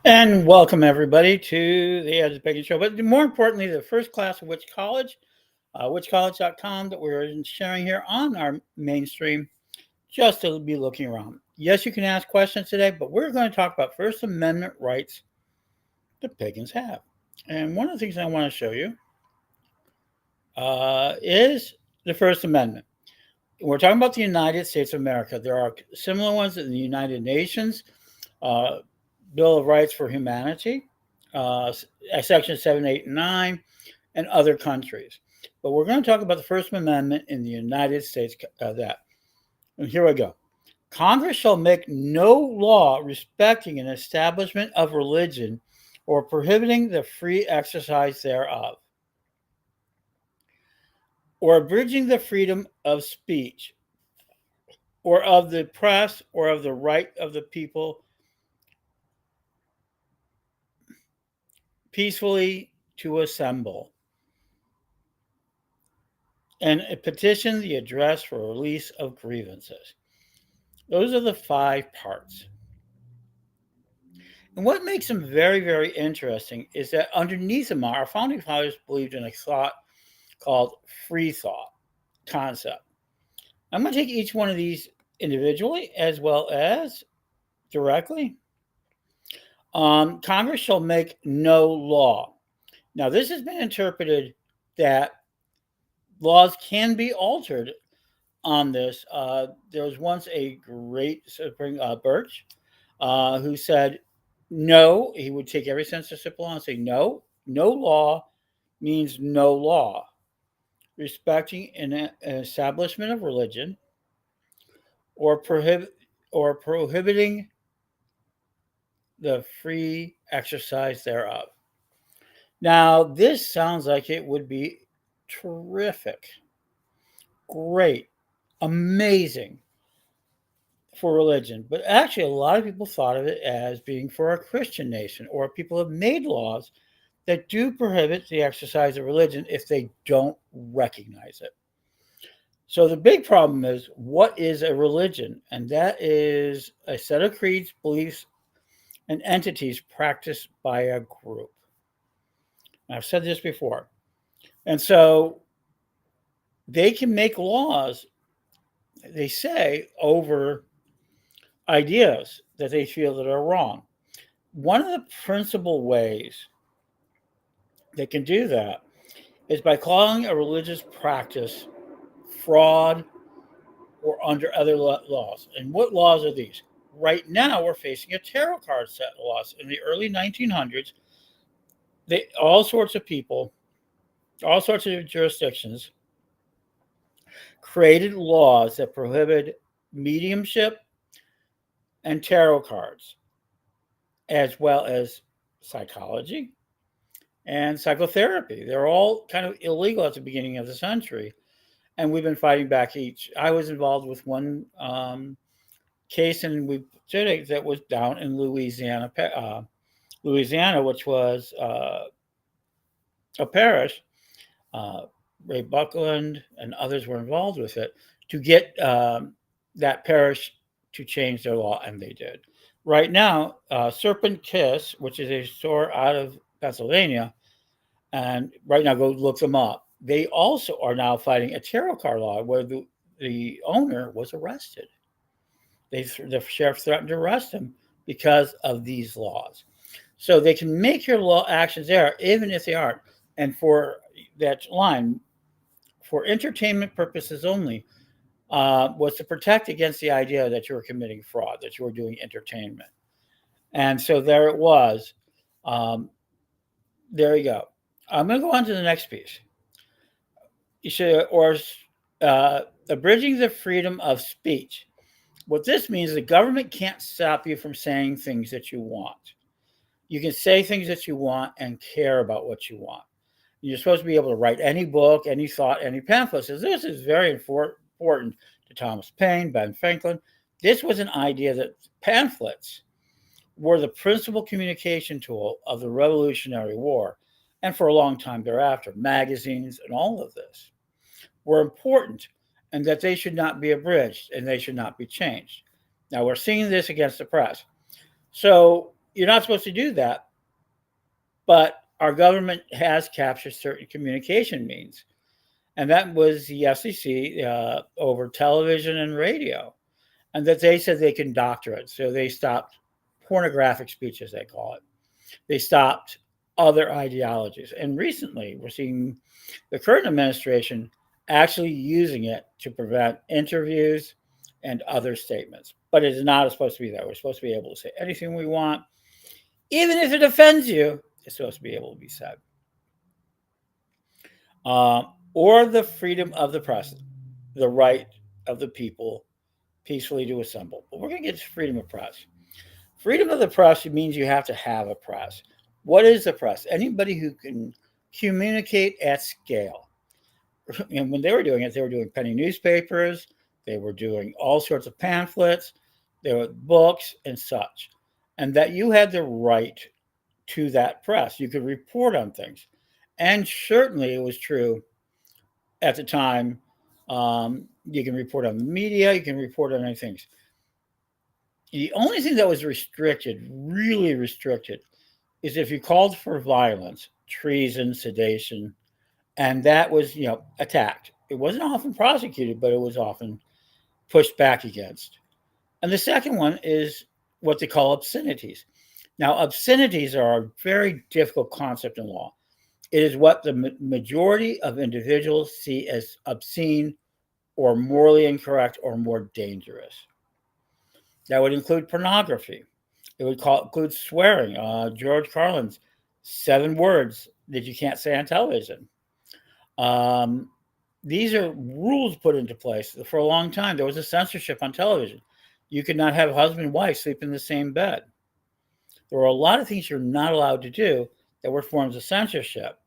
And welcome everybody to the Edge of Pagan show. But more importantly, the first class of Which College, whichcollege.com that we're sharing here on our mainstream, just to be looking around. Yes, you can ask questions today, but we're going to talk about First Amendment rights that pagans have. And one of the things I want to show you is the First Amendment. We're talking about the United States of America. There are similar ones in the United Nations. Bill of Rights for Humanity, Section 7, 8, and 9, and other countries. But we're going to talk about the First Amendment in the United States. And here we go. Congress shall make no law respecting an establishment of religion or prohibiting the free exercise thereof, or abridging the freedom of speech, or of the press, or of the right of the people peacefully to assemble, and petition the address for release of grievances. Those are the 5 parts. And what makes them very, very interesting is that underneath them, our founding fathers believed in a thought called free thought concept. I'm going to take each one of these individually as well as directly. Congress shall make no law. Now, this has been interpreted that laws can be altered on this. There was once a great Supreme Birch who said no. He would take every censorship law and say no law means no law, respecting an establishment of religion or prohibiting the free exercise thereof. Now, this sounds like it would be terrific, great, amazing for religion. But actually, a lot of people thought of it as being for a Christian nation, or people have made laws that do prohibit the exercise of religion if they don't recognize it. So the big problem is, what is a religion? And that is a set of creeds, beliefs, and entities practiced by a group. I've said this before. And so they can make laws, they say, over ideas that they feel that are wrong. One of the principal ways they can do that is by calling a religious practice fraud or under other laws. And what laws are these? Right now, we're facing a tarot card set of laws. In the early 1900s, all sorts of people, all sorts of jurisdictions created laws that prohibited mediumship and tarot cards, as well as psychology and psychotherapy. They're all kind of illegal at the beginning of the century, and we've been fighting back each. I was involved with one case, and that was down in Louisiana, which was a parish. Ray Buckland and others were involved with it to get that parish to change their law, and they did. Right now, Serpent Kiss, which is a store out of Pennsylvania, and right now go look them up. They also are now fighting a tarot card law where the owner was arrested. The sheriff threatened to arrest him because of these laws. So they can make your law actions there, even if they aren't. And for that line, for entertainment purposes only, was to protect against the idea that you were committing fraud, that you were doing entertainment. And so there it was. There you go. I'm going to go on to the next piece. You should, abridging the freedom of speech. What this means is the government can't stop you from saying things that you want. You can say things that you want and care about what you want. You're supposed to be able to write any book, any thought, any pamphlet. So this is very important to Thomas Paine, Ben Franklin. This was an idea that pamphlets were the principal communication tool of the Revolutionary War, and for a long time thereafter. Magazines and all of this were important, and that they should not be abridged and they should not be changed. Now we're seeing this against the press. So You're not supposed to do that, but our government has captured certain communication means. And that was the FCC over television and radio. And that they said they can doctor it. So they stopped pornographic speech, as they call it. They stopped other ideologies. And recently, we're seeing the current administration actually using it to prevent interviews and other statements. But it is not supposed to be that. We're supposed to be able to say anything we want, even if it offends you. It's supposed to be able to be said. Or the freedom of the press, the right of the people peacefully to assemble. But we're going to get to freedom of press. Freedom of the press means you have to have a press. What is the press? Anybody who can communicate at scale. And when they were doing it, they were doing penny newspapers, they were doing all sorts of pamphlets, there were books and such. And that you had the right to that press. You could report on things. And certainly it was true at the time. You can report on the media, you can report on many things. The only thing that was restricted, really restricted, is if you called for violence, treason, sedation, and that was, attacked. It wasn't often prosecuted, but it was often pushed back against. And the second one is what they call obscenities. Now, obscenities are a very difficult concept in law. It is what the majority of individuals see as obscene or morally incorrect or more dangerous. That would include pornography. It would include swearing. George Carlin's 7 words that you can't say on television. These are rules put into place. For a long time, there was a censorship on television. You could not have husband and wife sleep in the same bed. There were a lot of things you're not allowed to do that were forms of censorship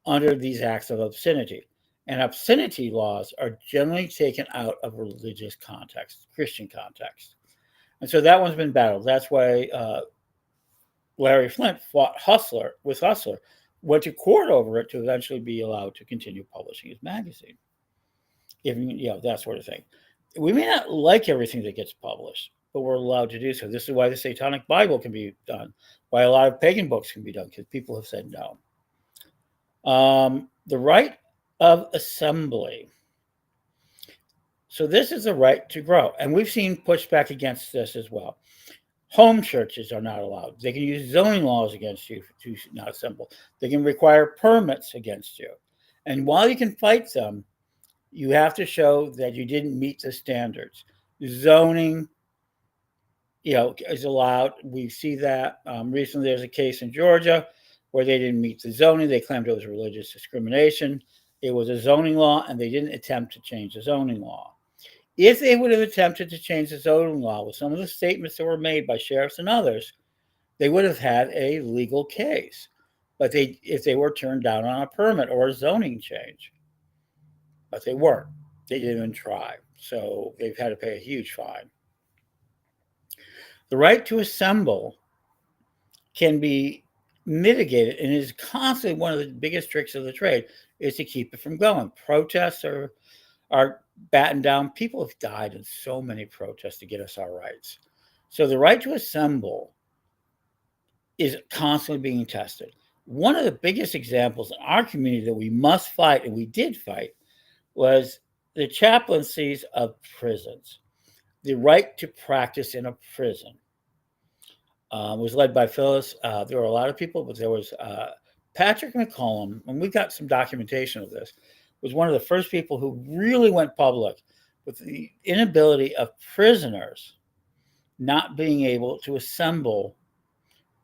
under these acts of obscenity. And obscenity laws are generally taken out of religious context, Christian context. And so that one's been battled. That's why Larry Flynt fought Hustler, went to court over it to eventually be allowed to continue publishing his magazine. That sort of thing. We may not like everything that gets published, but we're allowed to do so. This is why the Satanic Bible can be done, why a lot of pagan books can be done, because people have said no. The right of assembly. So this is the right to grow. And we've seen pushback against this as well. Home churches are not allowed. They can use zoning laws against you to not assemble. They can require permits against you. And while you can fight them, you have to show that you didn't meet the standards. Zoning, is allowed. We see that recently. There's a case in Georgia where they didn't meet the zoning. They claimed it was religious discrimination. It was a zoning law, and they didn't attempt to change the zoning law. If they would have attempted to change the zoning law with some of the statements that were made by sheriffs and others, they would have had a legal case. But if they were turned down on a permit or a zoning change, but they weren't. They didn't even try. So they've had to pay a huge fine. The right to assemble can be mitigated, and is constantly one of the biggest tricks of the trade, is to keep it from going. Protests are battened down. People have died in so many protests to get us our rights. So the right to assemble is constantly being tested. One of the biggest examples in our community that we must fight, and we did fight, was the chaplaincies of prisons. The right to practice in a prison was led by Phyllis. There were a lot of people, but there was Patrick McCollum, and we got some documentation of this, was one of the first people who really went public with the inability of prisoners not being able to assemble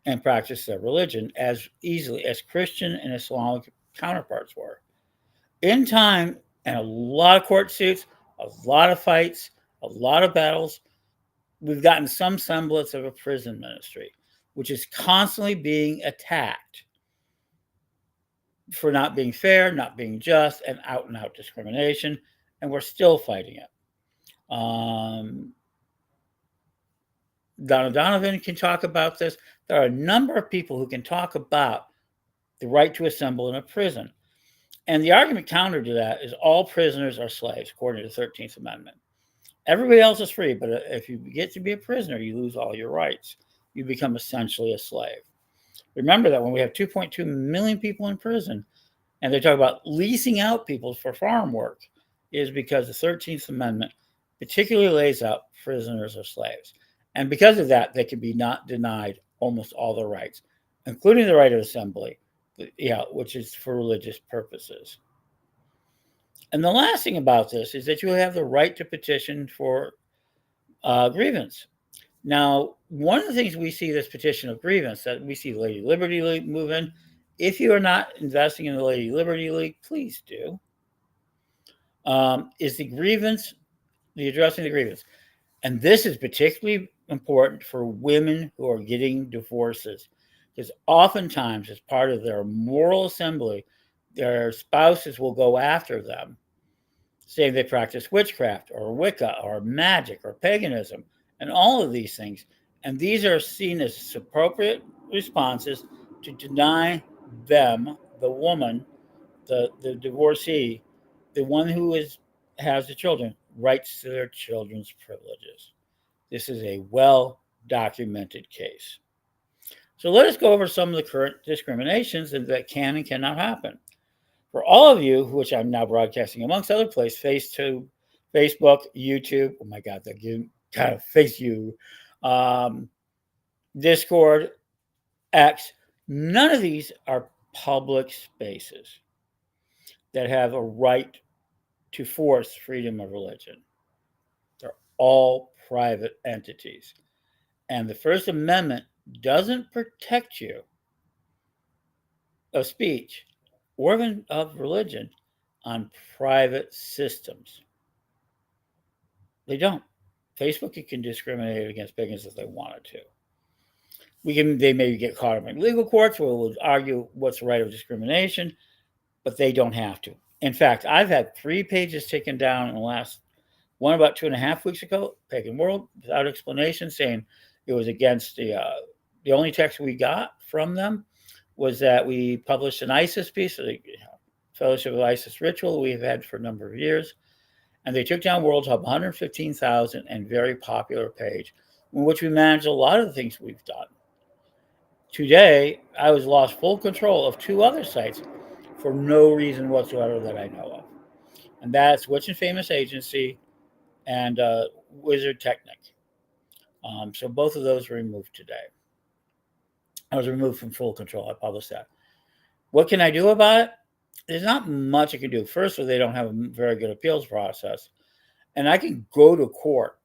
and practice their religion as easily as Christian and Islamic counterparts were. In time, and a lot of court suits, a lot of fights, a lot of battles, we've gotten some semblance of a prison ministry, which is constantly being attacked for not being fair, not being just, and out discrimination, and we're still fighting it. Donna Donovan can talk about this. There are a number of people who can talk about the right to assemble in a prison. And the argument counter to that is all prisoners are slaves, according to the 13th Amendment. Everybody else is free, but if you get to be a prisoner, you lose all your rights. you become essentially a slave. Remember that when we have 2.2 million people in prison, and they talk about leasing out people for farm work, is because the 13th Amendment particularly lays out prisoners are slaves. And because of that, they can be not denied almost all their rights, including the right of assembly, which is for religious purposes. And the last thing about this is that you have the right to petition for grievance. Now, one of the things we see this petition of grievance that we see the Lady Liberty League move in. If you are not investing in the Lady Liberty League, please do. Is the grievance, the addressing the grievance. And this is particularly important for women who are getting divorces, because oftentimes, as part of their moral assembly, their spouses will go after them, saying they practice witchcraft or Wicca or magic or paganism and all of these things. And these are seen as appropriate responses to deny them, the woman, the divorcee, the one who has the children, rights to their children's privileges. This is a well-documented case. So let us go over some of the current discriminations that can and cannot happen. For all of you, which I'm now broadcasting amongst other places, Facebook, YouTube, oh my God, that kind of face you, Discord, X, none of these are public spaces that have a right to force freedom of religion. They're all private entities. And the First Amendment doesn't protect you of speech or even of religion on private systems. They don't. Facebook can discriminate against pagans if they wanted to. They may get caught up in legal courts where we'll argue what's the right of discrimination, but they don't have to. In fact, I've had 3 pages taken down in the last one about 2.5 weeks ago, Pagan World, without explanation, saying it was against the only text we got from them was that we published an ISIS piece, the Fellowship of ISIS Ritual we've had for a number of years, and they took down World Hub 115,000 and very popular page, in which we manage a lot of the things we've done. Today, I was lost full control of 2 other sites for no reason whatsoever that I know of. And that's Witch and Famous Agency and Wizard Technic. So both of those were removed today. I was removed from full control. I published that. What can I do about it? There's not much I can do. First of all, they don't have a very good appeals process. And I can go to court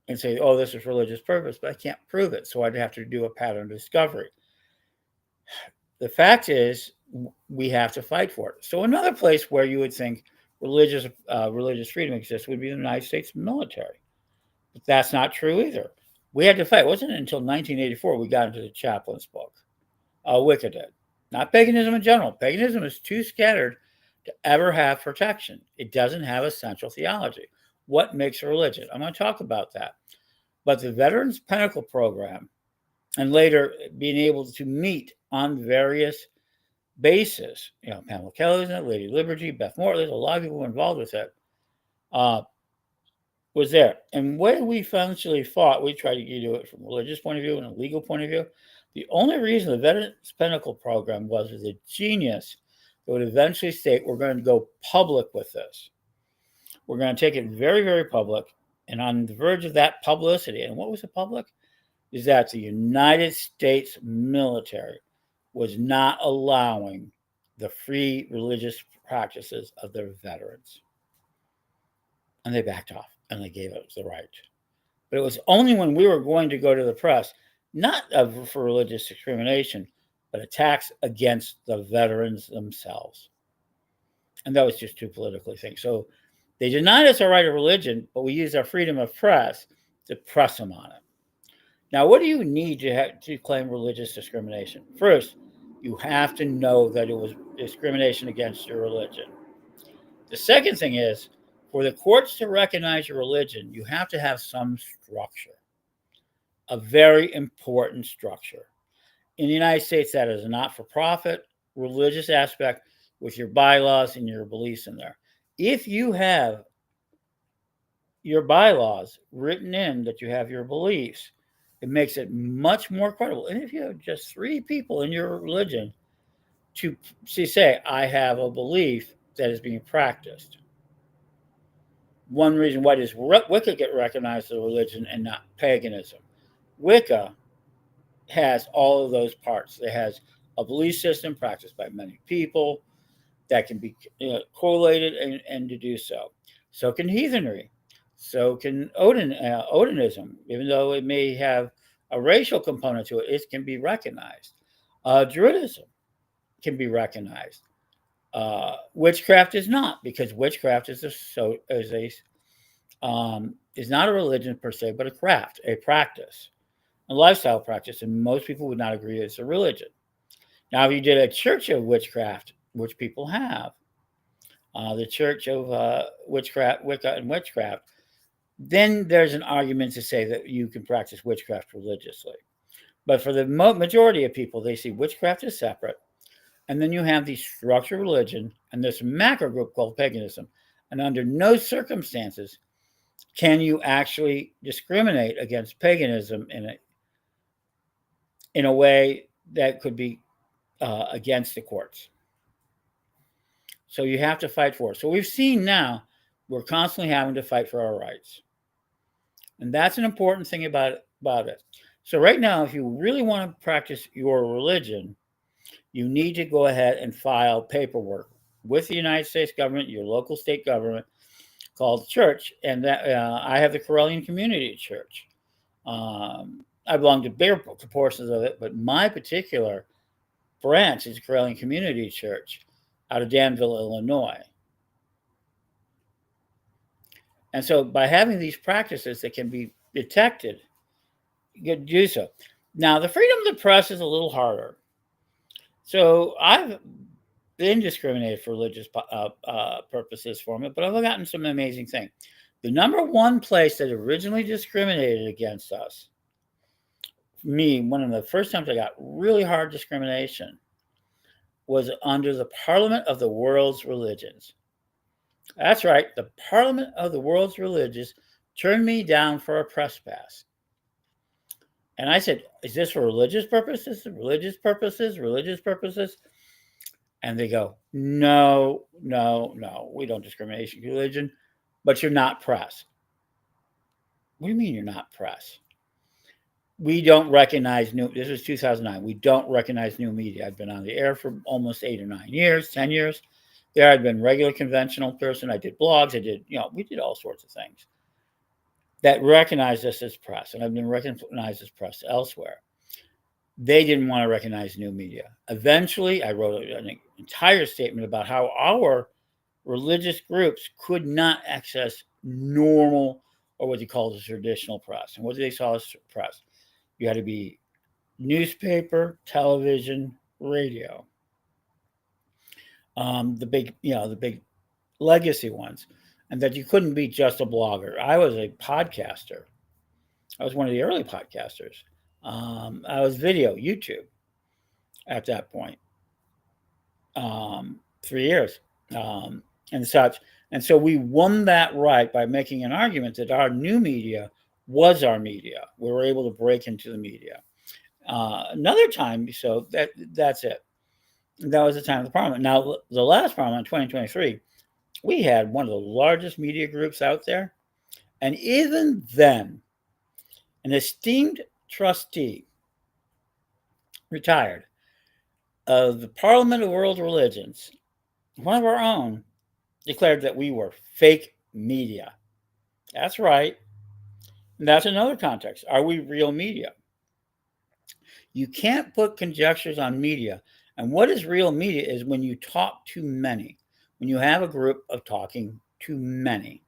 and say, oh, this is religious purpose, but I can't prove it. So I'd have to do a pattern discovery. The fact is, we have to fight for it. So another place where you would think religious freedom exists would be the United States military. But that's not true either. We had to fight. It wasn't until 1984 we got into the chaplain's book. Wicca did. Not paganism in general. Paganism is too scattered to ever have protection. It doesn't have a central theology. What makes a religion? I'm going to talk about that. But the Veterans Pinnacle Program, and later being able to meet on various bases, Pamela Kelly's in it, Lady Liberty, Beth Moore, there's a lot of people involved with it, was there. And when we eventually fought, we tried to do it from a religious point of view and a legal point of view. The only reason the Veterans Pinnacle Program was a genius that would eventually state we're going to go public with this. We're going to take it very, very public. And on the verge of that publicity, and what was the public? Is that the United States military was not allowing the free religious practices of their veterans. And they backed off and they gave us the right. But it was only when we were going to go to the press, not for religious discrimination, but attacks against the veterans themselves. And that was just too politically thing. So they denied us our right of religion, but we used our freedom of press to press them on it. Now, what do you need to claim religious discrimination? First, you have to know that it was discrimination against your religion. The second thing is, for the courts to recognize your religion, you have to have some structure, a very important structure. In the United States, that is a not-for-profit religious aspect with your bylaws and your beliefs in there. If you have your bylaws written in that you have your beliefs, It makes it much more credible. And if you have just 3 people in your religion to say, I have a belief that is being practiced. One reason why does Wicca get recognized as a religion and not paganism? Wicca has all of those parts. It has a belief system practiced by many people that can be correlated and to do so. So can heathenry. So can Odinism, even though it may have a racial component to it, it can be recognized. Druidism can be recognized. Witchcraft is not, because witchcraft is not a religion per se, but a craft, a practice, a lifestyle practice, and most people would not agree it's a religion. Now, if you did a church of witchcraft, which people have, the church of witchcraft, Wicca, and witchcraft, then there's an argument to say that you can practice witchcraft religiously. But for the majority of people, they see witchcraft as separate. And then you have the structured religion and this macro group called paganism. And under no circumstances can you actually discriminate against paganism in a way that could be against the courts. So you have to fight for it. So we've seen now we're constantly having to fight for our rights. And that's an important thing about it. So right now, if you really want to practice your religion, you need to go ahead and file paperwork with the United States government, your local state government, called church. And that I have the Correllian Community Church. I belong to bigger portions of it, but my particular branch is Correllian Community Church out of Danville, Illinois. And so by having these practices that can be detected, you can do so. Now, the freedom of the press is a little harder. So I've been discriminated for religious purposes from it, but I've gotten some amazing things. The number one place that originally discriminated against us, me, one of the first times I got really hard discrimination, was under the Parliament of the World's Religions. That's right, the Parliament of the World's Religions turned me down for a press pass. And I said, is this for religious purposes? Religious purposes? Religious purposes? And they go, no, we don't discriminate against religion, but you're not press. What do you mean you're not press? We don't recognize this was 2009. We don't recognize new media. I've been on the air for almost 8 or 9 years, 10 years. There I'd been regular conventional person. I did blogs. We did all sorts of things that recognized us as press. And I've been recognized as press elsewhere. They didn't want to recognize new media. Eventually, I wrote an entire statement about how our religious groups could not access normal, or what they call the traditional press. And what do they saw as press? You had to be newspaper, television, radio. The big legacy ones, and that you couldn't be just a blogger. I was a podcaster. I was one of the early podcasters. I was video, YouTube at that point. 3 years and such. And so we won that right by making an argument that our new media was our media. We were able to break into the media. Another time, so that's it. That was the time of the Parliament. Now, the last Parliament, 2023, we had one of the largest media groups out there. And even then, an esteemed trustee, retired, of the Parliament of World Religions, one of our own, declared that we were fake media. That's right. And that's another context. Are we real media? You can't put conjectures on media. And what is real media is when you talk to many, when you have a group of talking to many.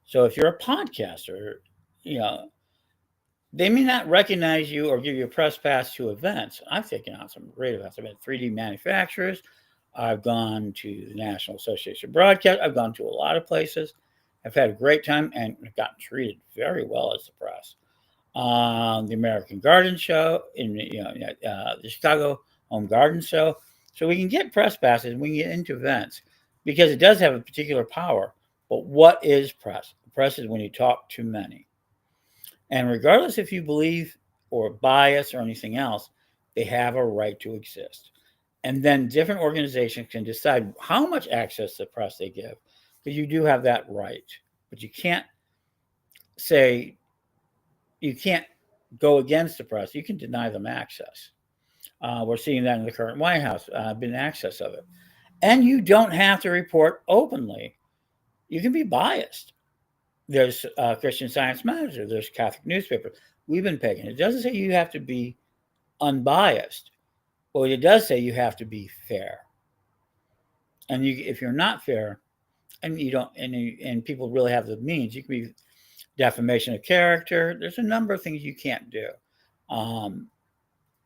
So if you're a podcaster, they may not recognize you or give you a press pass to events. I've taken on some great events. I've been 3D manufacturers. I've gone to the National Association of Broadcast. I've gone to a lot of places. I've had a great time and gotten treated very well as the press. The American Garden Show, the Chicago Home Garden Show. So we can get press passes and we can get into events because it does have a particular power. But what is press? Press is when you talk to many. And regardless if you believe or bias or anything else, they have a right to exist. And then different organizations can decide how much access to the press they give, because you do have that right. But say, you can't go against the press. You can deny them access. We're seeing that in the current White House, been access of it. And you don't have to report openly. You can be biased. There's Christian Science Manager. There's Catholic newspaper. We've been Pagan. It doesn't say you have to be unbiased. But it does say you have to be fair. And if you're not fair, and you don't, and people really have the means, you can be defamation of character. There's a number of things you can't do.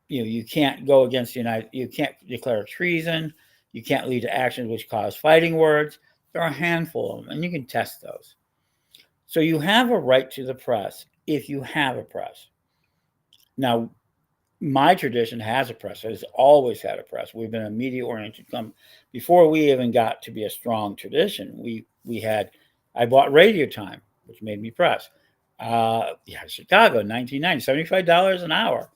You can't go against the United. You can't declare treason. You can't lead to actions which cause fighting words. There are a handful of them, and you can test those. So you have a right to the press if you have a press. Now, my tradition has a press. It has always had a press. We've been a media-oriented company. Before we even got to be a strong tradition, I bought radio time, which made me press. Chicago, 1990, $75 an hour.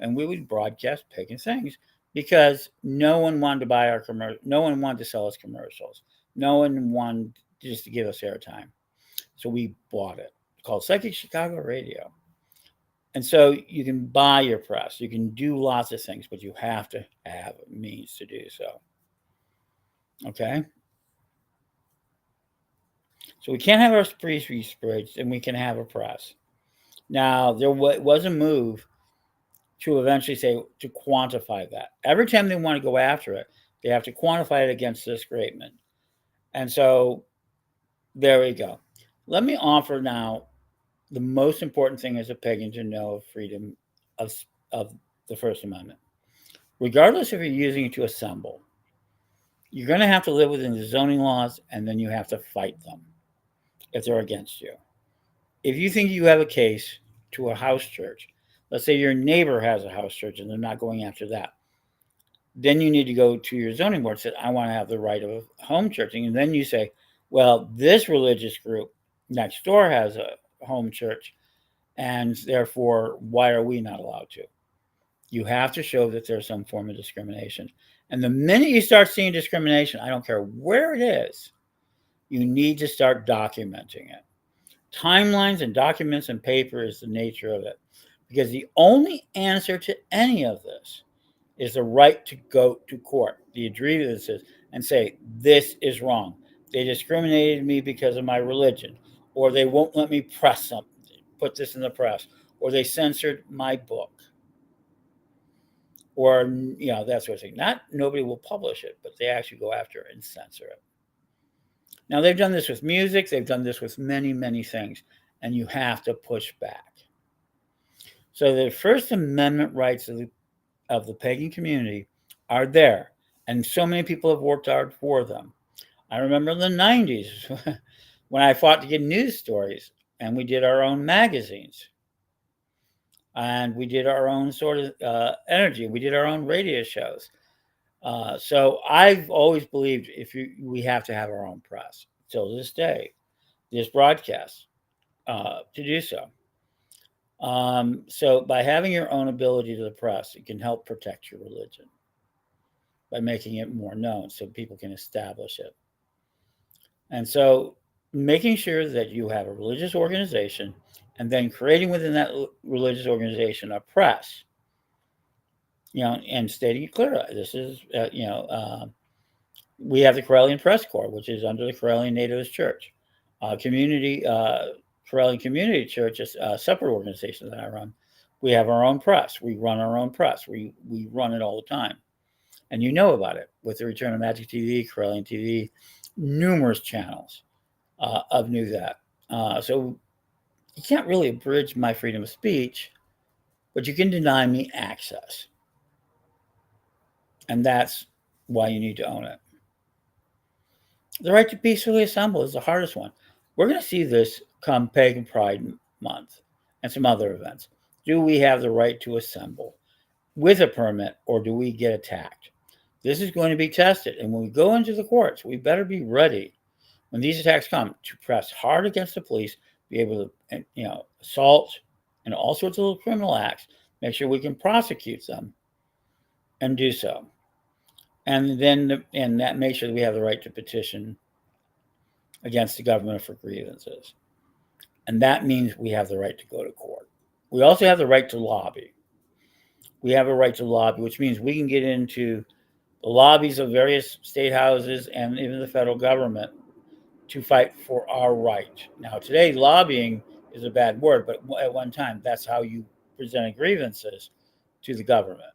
And we would broadcast Pagan things because no one wanted to buy our commercial. No one wanted to sell us commercials. No one wanted just to give us airtime. So we bought it. It's called Psychic Chicago Radio. And so you can buy your press. You can do lots of things, but you have to have means to do so. Okay? So we can't have our free speech, and we can have a press. Now, there was a move to eventually to quantify that. Every time they want to go after it, they have to quantify it against this disagreement. And so there we go. Let me offer now the most important thing as a pagan to know of freedom of the First Amendment. Regardless if you're using it to assemble, you're going to have to live within the zoning laws, and then you have to fight them if they're against you. If you think you have a case to a house church, let's say your neighbor has a house church and they're not going after that, then you need to go to your zoning board and say, I want to have the right of home churching. And then you say, well, this religious group next door has a home church, and therefore, why are we not allowed to? You have to show that there's some form of discrimination. And the minute you start seeing discrimination, I don't care where it is, you need to start documenting it. Timelines and documents and paper is the nature of it. Because the only answer to any of this is the right to go to court, the grievances, and say, this is wrong. They discriminated me because of my religion, or they won't let me press something, put this in the press, or they censored my book, or that sort of thing. Nobody will publish it, but they actually go after it and censor it. Now, they've done this with music. They've done this with many, many things, and you have to push back. So the First Amendment rights of the pagan community are there, and so many people have worked hard for them. I remember in the 90s when I fought to get news stories, and we did our own magazines, and we did our own sort of energy. We did our own radio shows. So I've always believed we have to have our own press. Till this day, this broadcast, to do so. So by having your own ability to the press, it can help protect your religion by making it more known so people can establish it. And so making sure that you have a religious organization and then creating within that religious organization a press, and stating it clearly. This is, we have the Karelian Press Corps, which is under the Karelian Nativist Church. Karelian Community Church is a separate organization that I run. We have our own press. We run our own press. We run it all the time. And you know about it with the return of Magic TV, Karelian TV, numerous channels of Knew That. So you can't really abridge my freedom of speech, but you can deny me access. And that's why you need to own it. The right to peacefully assemble is the hardest one. We're going to see this come Pagan Pride Month and some other events. Do we have the right to assemble with a permit, or do we get attacked? This is going to be tested. And when we go into the courts, we better be ready when these attacks come to press hard against the police, be able to, assault and all sorts of little criminal acts, make sure we can prosecute them and do so. And that makes sure that we have the right to petition against the government for grievances. And that means we have the right to go to court. We also have the right to lobby. We have a right to lobby, which means we can get into the lobbies of various state houses and even the federal government to fight for our right. Now, today, lobbying is a bad word, but at one time, that's how you presented grievances to the government.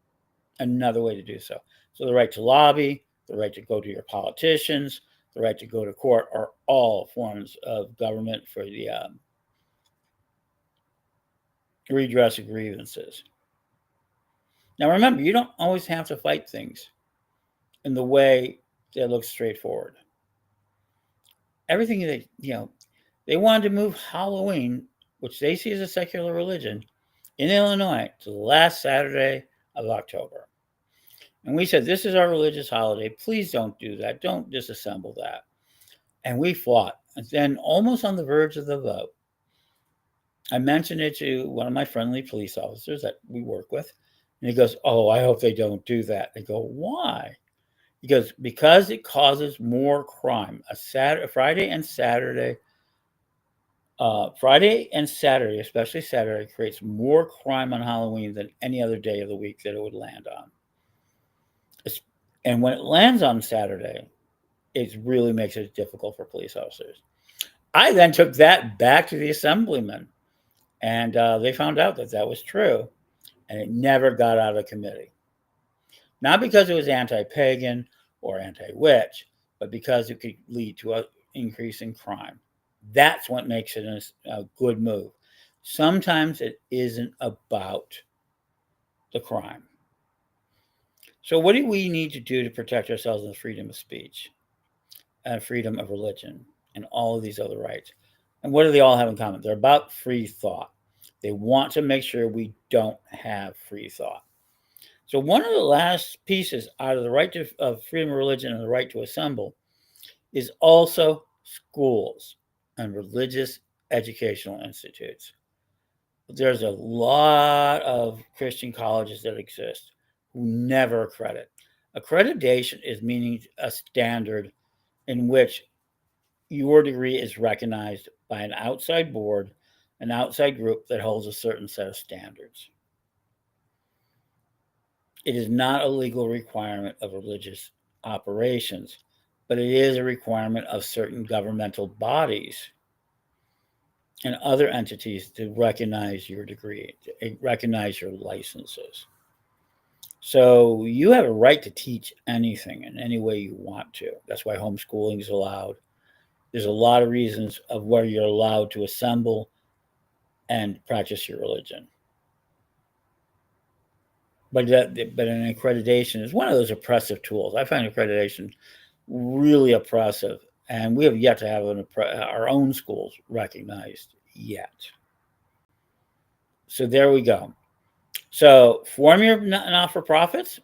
Another way to do so. So the right to lobby, the right to go to your politicians, the right to go to court are all forms of government for the redress of grievances. Now, remember, you don't always have to fight things in the way that looks straightforward. Everything they wanted to move Halloween, which they see as a secular religion, in Illinois to the last Saturday of October. And we said, this is our religious holiday. Please don't do that. Don't disassemble that. And we fought. And then, almost on the verge of the vote, I mentioned it to one of my friendly police officers that we work with. And he goes, oh, I hope they don't do that. I go, why? He goes, because it causes more crime. Friday and Saturday, especially Saturday, creates more crime on Halloween than any other day of the week that it would land on. And when it lands on Saturday, it really makes it difficult for police officers. I then took that back to the assemblyman, and they found out that that was true, and it never got out of committee. Not because it was anti-pagan or anti-witch, but because it could lead to an increase in crime. That's what makes it a good move. Sometimes it isn't about the crime. So what do we need to do to protect ourselves in the freedom of speech and freedom of religion and all of these other rights? And what do they all have in common? They're about free thought. They want to make sure we don't have free thought. So one of the last pieces out of the right of freedom of religion and the right to assemble is also schools and religious educational institutes. There's a lot of Christian colleges that exist who never accredit. Accreditation is meaning a standard in which your degree is recognized by an outside board, an outside group that holds a certain set of standards. It is not a legal requirement of religious operations, but it is a requirement of certain governmental bodies and other entities to recognize your degree, to recognize your licenses. So you have a right to teach anything in any way you want to. That's why homeschooling is allowed. There's a lot of reasons of where you're allowed to assemble and practice your religion. But an accreditation is one of those oppressive tools. I find accreditation really oppressive, and we have yet to have our own schools recognized yet. So there we go. So form your not-for-profits.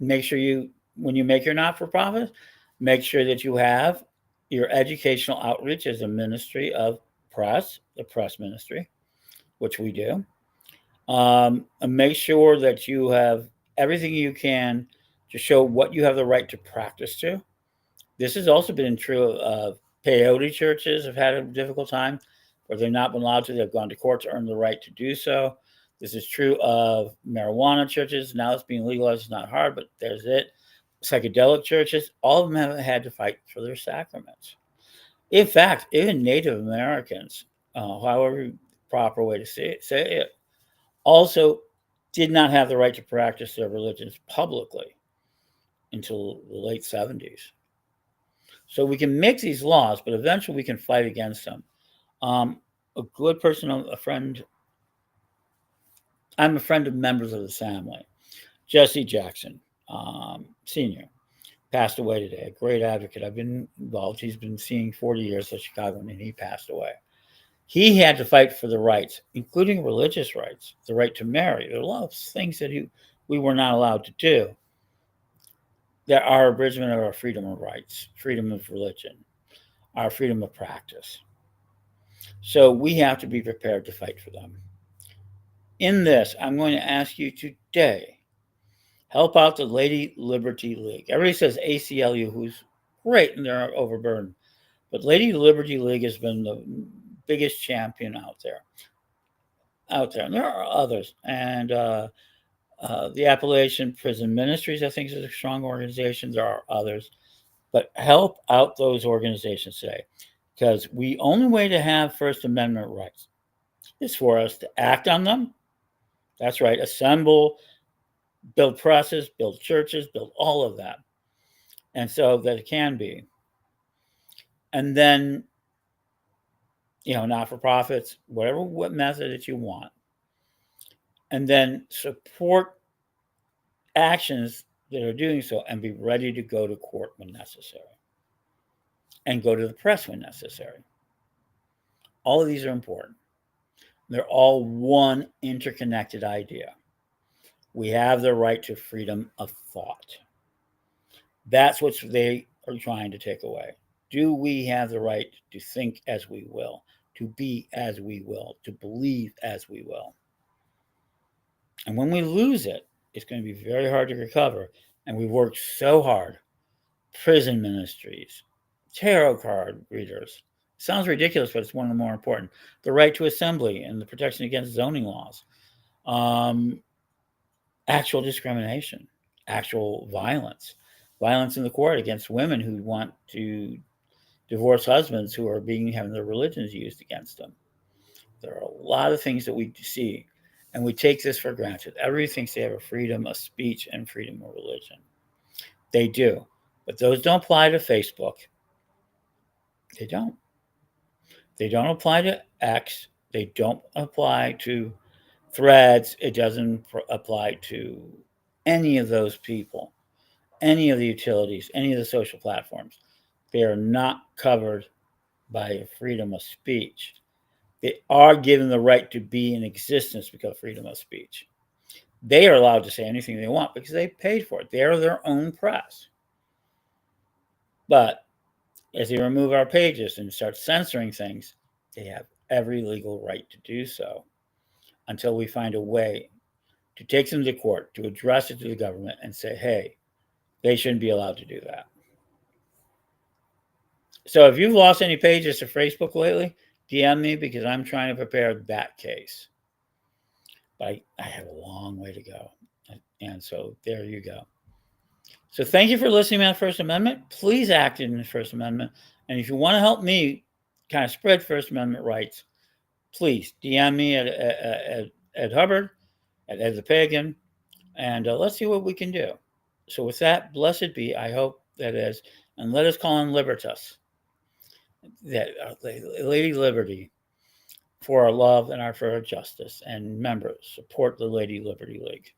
Make sure when you make your not-for-profits, make sure that you have your educational outreach as a ministry of press, the press ministry, which we do. And make sure that you have everything you can to show what you have the right to practice to. This has also been true of peyote churches have had a difficult time where they've not been allowed to. They've gone to court to earn the right to do so. This is true of marijuana churches. Now it's being legalized. It's not hard, but there's it. Psychedelic churches, all of them have had to fight for their sacraments. In fact, even Native Americans, however proper way to say it, also did not have the right to practice their religions publicly until the late 70s. So we can make these laws, but eventually we can fight against them. A good person, a friend, I'm a friend of members of the family. Jesse Jackson, Sr., passed away today, a great advocate. I've been involved. He's been seeing 40 years of Chicago, and he passed away. He had to fight for the rights, including religious rights, the right to marry. There are a lot of things that we were not allowed to do that are abridgment of our freedom of rights, freedom of religion, our freedom of practice. So we have to be prepared to fight for them. In this, I'm going to ask you today, help out the Lady Liberty League. Everybody says ACLU, who's great, and they're overburdened. But Lady Liberty League has been the biggest champion out there. And there are others. And the Appalachian Prison Ministries, I think, is a strong organization. There are others. But help out those organizations today, because the only way to have First Amendment rights is for us to act on them. That's right, assemble, build presses, build churches, build all of that. And so that it can be. And then, not for profits, what method that you want. And then support actions that are doing so and be ready to go to court when necessary and go to the press when necessary. All of these are important. They're all one interconnected idea. We have the right to freedom of thought. That's what they are trying to take away. Do we have the right to think as we will, to be as we will, to believe as we will? And when we lose it, it's going to be very hard to recover. And we've worked so hard. Prison ministries, tarot card readers. It sounds ridiculous, but it's one of the more important. The right to assembly and the protection against zoning laws. Actual discrimination, actual violence in the court against women who want to divorce husbands who are having their religions used against them. There are a lot of things that we see, and we take this for granted. Everybody thinks they have a freedom of speech and freedom of religion. They do, but those don't apply to Facebook. They don't. They don't apply to X. They don't apply to Threads. It doesn't apply to any of those people, any of the utilities, any of the social platforms. They are not covered by freedom of speech. They are given the right to be in existence because of freedom of speech. They are allowed to say anything they want because they paid for it. They are their own press. But as they remove our pages and start censoring things, they have every legal right to do so until we find a way to take them to court, to address it to the government and say, hey, they shouldn't be allowed to do that. So if you've lost any pages to Facebook lately, DM me because I'm trying to prepare that case. But I have a long way to go. And so there you go. So thank you for listening to the First Amendment. Please act in the First Amendment. And if you want to help me kind of spread First Amendment rights, please DM me at Hubbard, at the Pagan, and let's see what we can do. So with that, blessed be, I hope that is, and let us call on Libertas, that Lady Liberty, for our love and for our justice. And remember, support the Lady Liberty League.